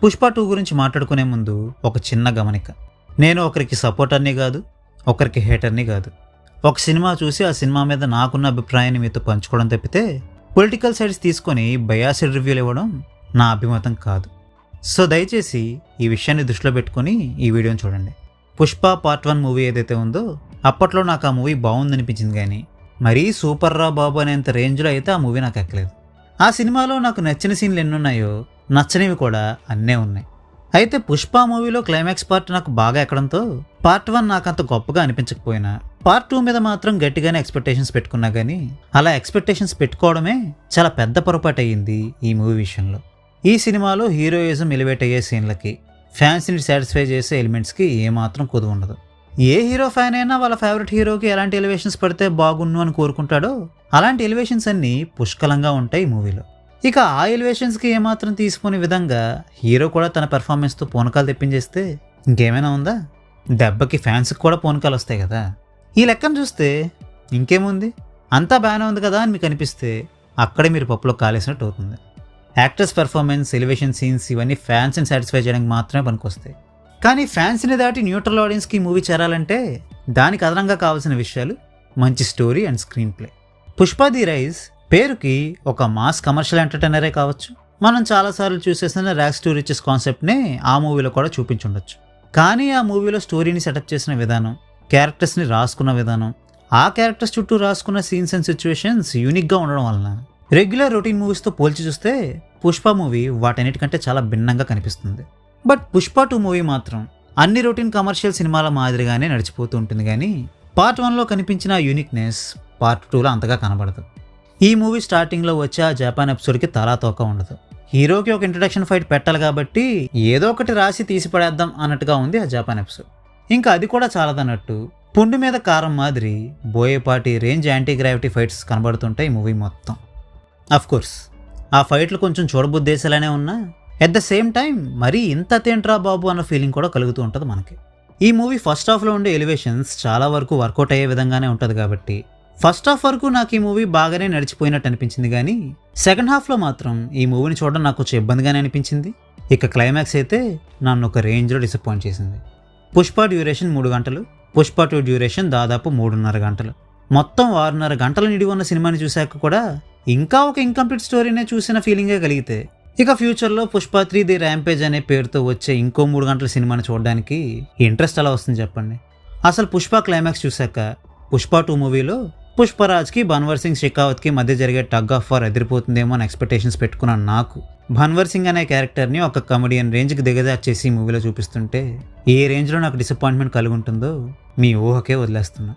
పుష్ప 2 గురించి మాట్లాడుకునే ముందు ఒక చిన్న గమనిక. నేను ఒకరికి సపోర్టర్ని కాదు, ఒకరికి హేటర్ని కాదు. ఒక సినిమా చూసి ఆ సినిమా మీద నాకున్న అభిప్రాయాన్ని మీతో పంచుకోవడం తప్పితే పొలిటికల్ సైడ్స్ తీసుకొని బయాసిడ్ రివ్యూలు ఇవ్వడం నా అభిమతం కాదు. సో దయచేసి ఈ విషయాన్ని దృష్టిలో పెట్టుకొని ఈ వీడియోని చూడండి. పుష్ప పార్ట్ 1 మూవీ ఏదైతే ఉందో అప్పట్లో నాకు ఆ మూవీ బాగుందనిపించింది, కానీ మరీ సూపర్ రా బాబు అనేంత రేంజ్లో అయితే ఆ మూవీ నాకు ఎక్కలేదు. ఆ సినిమాలో నాకు నచ్చిన సీన్లు ఎన్నున్నాయో నచ్చనివి కూడా అన్నే ఉన్నాయి. అయితే పుష్ప మూవీలో క్లైమాక్స్ పార్ట్ నాకు బాగా ఎక్కడంతో పార్ట్ 1 నాకు అంత గొప్పగా అనిపించకపోయినా పార్ట్ 2 మీద మాత్రం గట్టిగానే ఎక్స్పెక్టేషన్స్ పెట్టుకున్నా, కానీ అలా ఎక్స్పెక్టేషన్స్ పెట్టుకోవడమే చాలా పెద్ద పొరపాటు అయ్యింది ఈ మూవీ విషయంలో. ఈ సినిమాలో హీరోయిజం ఎలివేట్ అయ్యే సీన్లకి, ఫ్యాన్స్ని సాటిస్ఫై చేసే ఎలిమెంట్స్కి ఏమాత్రం కుదువు ఉండదు. ఏ హీరో ఫ్యాన్ అయినా వాళ్ళ ఫేవరెట్ హీరోకి ఎలాంటి ఎలివేషన్స్ పడితే బాగున్ను అని కోరుకుంటాడో అలాంటి ఎలివేషన్స్ అన్నీ పుష్కలంగా ఉంటాయి ఈ మూవీలో. ఇక ఆ ఎలివేషన్స్కి ఏమాత్రం తీసుకునే విధంగా హీరో కూడా తన పెర్ఫార్మెన్స్తో పూనకాలు తెప్పించేస్తే ఇంకేమైనా ఉందా? దెబ్బకి ఫ్యాన్స్కి కూడా పూనకాలు వస్తాయి కదా. ఈ లెక్కను చూస్తే ఇంకేముంది, అంతా బాగానే ఉంది కదా అని మీకు అనిపిస్తే అక్కడే మీరు పప్పులో కాలేసినట్టు అవుతుంది. యాక్టర్స్ పెర్ఫార్మెన్స్, ఎలివేషన్ సీన్స్ ఇవన్నీ ఫ్యాన్స్ని సాటిస్ఫై చేయడానికి మాత్రమే పనికొస్తాయి. కానీ ఫ్యాన్స్ని దాటి న్యూట్రల్ ఆడియన్స్కి ఈ మూవీ చేరాలంటే దానికి అదనంగా కావాల్సిన విషయాలు మంచి story and screenplay. Pushpa the rise పేరుకి ఒక మాస్ కమర్షియల్ ఎంటర్టైనరే కావచ్చు. మనం చాలాసార్లు చూసేసిన ర్యాక్స్ టు రిచెస్ కాన్సెప్ట్నే ఆ మూవీలో కూడా చూపించుండొచ్చు. కానీ ఆ మూవీలో స్టోరీని సెటప్ చేసిన విధానం, క్యారెక్టర్స్ని రాసుకున్న విధానం, ఆ క్యారెక్టర్స్ చుట్టూ రాసుకున్న సీన్స్ అండ్ సిచ్యువేషన్స్ యూనిక్గా ఉండడం వలన రెగ్యులర్ రొటీన్ మూవీస్తో పోల్చి చూస్తే పుష్ప మూవీ వాటన్నిటికంటే చాలా భిన్నంగా కనిపిస్తుంది. బట్ పుష్ప 2 మూవీ మాత్రం అన్ని రొటీన్ కమర్షియల్ సినిమాల మాదిరిగానే నడిచిపోతూ ఉంటుంది, కానీ పార్ట్ 1లో కనిపించిన యూనిక్నెస్ పార్ట్ 2లో అంతగా కనబడదు. ఈ మూవీ స్టార్టింగ్లో వచ్చే ఆ జపాన్ ఎపిసోడ్కి తలా తోక ఉండదు. హీరోకి ఒక ఇంట్రడక్షన్ ఫైట్ పెట్టాలి కాబట్టి ఏదో ఒకటి రాసి తీసి పడేద్దాం అన్నట్టుగా ఉంది ఆ జపాన్ ఎపిసోడ్. ఇంకా అది కూడా చాలదన్నట్టు పుండు మీద కారం మాదిరి బోయేపాటి రేంజ్ యాంటీ గ్రావిటీ ఫైట్స్ కనబడుతుంటాయి ఈ మూవీ మొత్తం. అఫ్కోర్స్ ఆ ఫైట్లు కొంచెం చూడబుద్దేశాలనే ఉన్నా ఎట్ ద సేమ్ టైం మరీ ఇంత తేంట్రా బాబు అన్న ఫీలింగ్ కూడా కలుగుతూ ఉంటుంది మనకి. ఈ మూవీ ఫస్ట్ హాఫ్లో ఉండే ఎలివేషన్స్ చాలా వరకు వర్కౌట్ అయ్యే విధంగానే ఉంటుంది కాబట్టి ఫస్ట్ హాఫ్ వరకు నాకు ఈ మూవీ బాగానే నడిచిపోయినట్టు అనిపించింది, కానీ సెకండ్ హాఫ్లో మాత్రం ఈ మూవీని చూడడం నాకు కొంచెం ఇబ్బందిగానే అనిపించింది. ఇక క్లైమాక్స్ అయితే నన్ను ఒక రేంజ్లో డిసప్పాయింట్ చేసింది. పుష్ప డ్యూరేషన్ 3 గంటలు, పుష్ప 2 డ్యూరేషన్ దాదాపు 3.5 గంటలు. మొత్తం 6.5 గంటల నిడివి ఉన్న సినిమాని చూశాక కూడా ఇంకా ఒక ఇన్కంప్లీట్ స్టోరీనే చూసిన ఫీలింగే కలిగితే ఇక ఫ్యూచర్లో పుష్ప 3 ది ర్యాంపేజ్ అనే పేరుతో వచ్చే ఇంకో 3 గంటల సినిమాని చూడడానికి ఇంట్రెస్ట్ ఎలా వస్తుంది చెప్పండి? అసలు పుష్ప క్లైమాక్స్ చూశాక పుష్ప 2 మూవీలో పుష్పరాజ్కి భన్వర్ సింగ్ షెకావత్కి మధ్య జరిగే టగ్ ఆఫ్ వార్ ఎదిరిపోతుందేమో అని ఎక్స్పెక్టేషన్స్ పెట్టుకున్నాను. నాకు భన్వర్ సింగ్ అనే క్యారెక్టర్ని ఒక కమెడియన్ రేంజ్కి దిగజార్చేసి ఈ మూవీలో చూపిస్తుంటే ఏ రేంజ్లో నాకు డిసప్పాయింట్మెంట్ కలిగి ఉంటుందో మీ ఊహకే వదిలేస్తున్నా.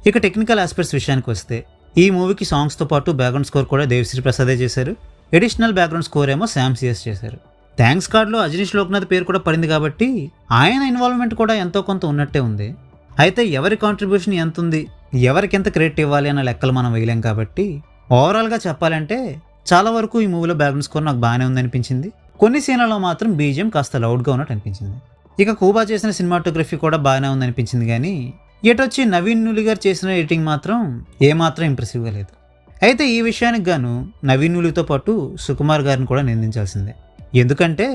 ఇక టెక్నికల్ ఆస్పెక్ట్స్ విషయానికి వస్తే ఈ మూవీకి సాంగ్స్తో పాటు బ్యాక్గ్రౌండ్ స్కోర్ కూడా దేవిశ్రీ ప్రసాదే చేశారు. ఎడిషనల్ బ్యాక్గ్రౌండ్ స్కోర్ ఏమో శామ్ సిఎస్ చేశారు. థ్యాంక్స్ కార్డ్లో అజనీష్ లోక్నాథ్ పేరు కూడా పడింది కాబట్టి ఆయన ఇన్వాల్వ్మెంట్ కూడా ఎంతో కొంత ఉన్నట్టే ఉంది. అయితే ఎవరి కాంట్రిబ్యూషన్ ఎంత ఉంది, ఎవరికి ఎంత క్రెడిట్ ఇవ్వాలి అన్న లెక్కలు మనం వేయలేం కాబట్టి ఓవరాల్గా చెప్పాలంటే చాలా వరకు ఈ మూవీలో బ్యాక్గ్రౌండ్ స్కోర్ నాకు బాగానే ఉందనిపించింది. కొన్ని సీన్లలో మాత్రం బీజిఎం కాస్త లౌడ్గా ఉన్నట్టు అనిపించింది. ఇక కూబా చేసిన సినిమాటోగ్రఫీ కూడా బాగానే ఉందనిపించింది, కానీ ఎటొచ్చి నవీన్ నులి గారు చేసిన ఎడిటింగ్ మాత్రం ఏమాత్రం ఇంప్రెసివ్గా లేదు. అయితే ఈ విషయానికి గాను నవీన్ నులితో పాటు సుకుమార్ గారిని కూడా నిందించాల్సిందే. ఎందుకంటే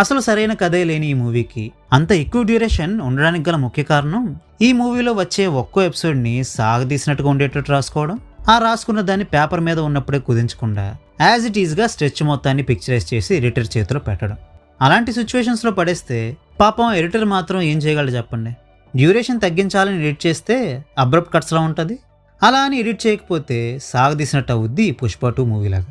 అసలు సరైన కథే లేని ఈ మూవీకి అంత ఎక్కువ డ్యూరేషన్ ఉండడానికి గల ముఖ్య కారణం ఈ మూవీలో వచ్చే ఒక్కో ఎపిసోడ్ని సాగదీసినట్టుగా ఉండేటట్టు రాసుకోవడం, ఆ రాసుకున్న దాన్ని పేపర్ మీద ఉన్నప్పుడే కుదించకుండా యాజ్ ఇట్ ఈజ్గా స్ట్రెచ్ మొత్తాన్ని పిక్చరైజ్ చేసి ఎడిటర్ చేతిలో పెట్టడం. అలాంటి సిచ్యువేషన్స్లో పడేస్తే పాపం ఎడిటర్ మాత్రం ఏం చేయగలడు చెప్పండి? డ్యూరేషన్ తగ్గించాలని ఎడిట్ చేస్తే అబ్రప్ట్ కట్స్లా ఉంటుంది, అలా అని ఎడిట్ చేయకపోతే సాగదీసినట్టు అవుద్ది ఈ పుష్ప 2 మూవీలాగా.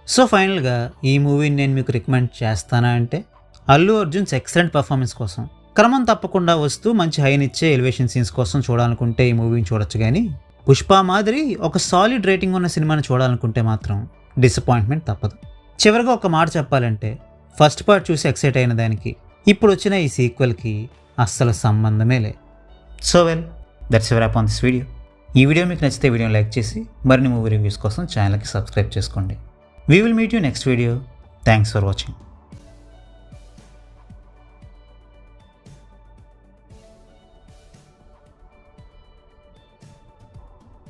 సో ఫైనల్గా ఈ మూవీని నేను మీకు రికమెండ్ చేస్తానా అంటే అల్లు అర్జున్స్ ఎక్సలెంట్ పర్ఫార్మెన్స్ కోసం, క్రమం తప్పకుండా వస్తూ మంచి హైనిచ్చే ఎలివేషన్ సీన్స్ కోసం చూడాలనుకుంటే ఈ మూవీని చూడొచ్చు, కానీ పుష్ప మాదిరి ఒక సాలిడ్ రేటింగ్ ఉన్న సినిమాని చూడాలనుకుంటే మాత్రం డిసప్పాయింట్మెంట్ తప్పదు. చివరిగా ఒక మాట చెప్పాలంటే ఫస్ట్ పార్ట్ చూసి ఎక్సైట్ అయిన దానికి ఇప్పుడు వచ్చిన ఈ సీక్వెల్కి అస్సలు సంబంధమే లేదు. So well, that's a wrap on this video. ఈ వీడియో మీకు నచ్చితే వీడియోని లైక్ చేసి మరిన్ని మూవీ రివ్యూస్ కోసం ఛానల్కి సబ్స్క్రైబ్ చేసుకోండి. We will meet you next video. Thanks for watching.